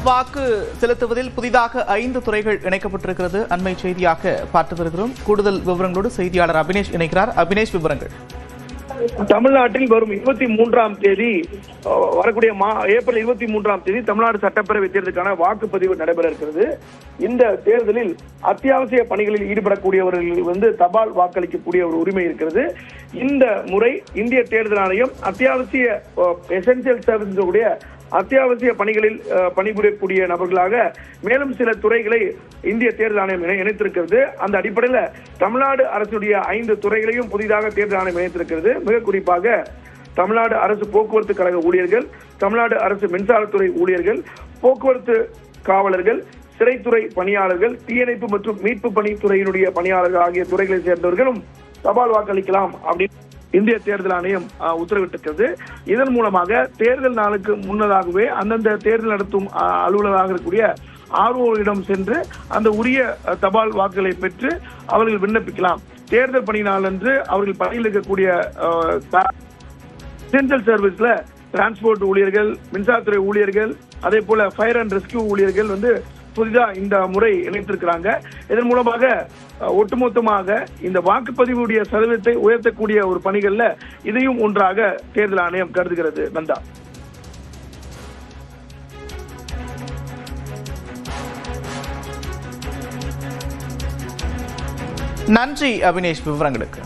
வாக்கு செலுத்துவதில் புதிதாக 5 துறைகள் இணைக்கப்பட்டிருக்கிறது. அண்மை செய்தியாக பார்த்து வருகிறோம். கூடுதல் விவரங்களோடு செய்தியாளர் அபினேஷ் இணைக்கிறார். அபினேஷ், விவரங்கள். தமிழ்நாட்டில் வரும் 23ஆம் தேதி வரக்கூடிய ஏப்ரல் 23ஆம் தேதி தமிழ்நாடு சட்டப்பேரவை தேர்தலுக்கான வாக்குப்பதிவு நடைபெற இருக்கிறது. இந்த தேர்தலில் அத்தியாவசிய பணிகளில் ஈடுபடக்கூடியவர்கள் தபால் வாக்களிக்கக்கூடிய ஒரு உரிமை இருக்கிறது. இந்த முறை இந்திய தேர்தல் ஆணையம் அத்தியாவசிய எசென்சியல் சர்வீஸ் உடைய அத்தியாவசிய பணிகளில் பணிபுரியக்கூடிய நபர்களாக மேலும் சில துறைகளை இந்திய தேர்தல் ஆணையம் இணைத்திருக்கிறது. அந்த அடிப்படையில் தமிழ்நாடு அரசுடைய 5 துறைகளையும் புதிதாக தேர்தல் ஆணையம் இணைத்திருக்கிறது. மிக குறிப்பாக தமிழ்நாடு அரசு போக்குவரத்து கழக ஊழியர்கள், தமிழ்நாடு அரசு மின்சாரத்துறை ஊழியர்கள், போக்குவரத்து காவலர்கள், சிறைத்துறை பணியாளர்கள், தீயணைப்பு மற்றும் மீட்பு பணித்துறையினுடைய பணியாளர்கள் ஆகிய துறைகளை சேர்ந்தவர்களும் தபால் வாக்களிக்கலாம் அப்படின்னு இந்திய தேர்தல் ஆணையம் உத்தரவிட்டிருக்கிறது. இதன் மூலமாக தேர்தல் நாளுக்கு முன்னதாகவே அந்தந்த தேர்தல் நடத்தும் அலுவலராக இருக்கக்கூடிய ஆர்ஓவிடம் சென்று அந்த உரிய தபால் வாக்குகளை பெற்று அவர்கள் விண்ணப்பிக்கலாம். தேர்தல் பணி நாளன்று அவர்கள் பணியில் இருக்கக்கூடிய எசென்சியல் சர்வீஸ்ல டிரான்ஸ்போர்ட் ஊழியர்கள், மின்சாரத்துறை ஊழியர்கள், அதே போல ஃபயர் அண்ட் ரெஸ்கியூ ஊழியர்கள் புதிதா இந்த முறை இணைத்திருக்கிறாங்க. இதன் மூலமாக ஒட்டுமொத்தமாக இந்த வாக்குப்பதிவுடைய சதவீதத்தை உயர்த்தக்கூடிய ஒரு பணிகள்ல இதையும் ஒன்றாக தேர்தல் ஆணையம் கருதுகிறது. நந்தா, நன்றி அபினேஷ் விவரங்களுக்கு.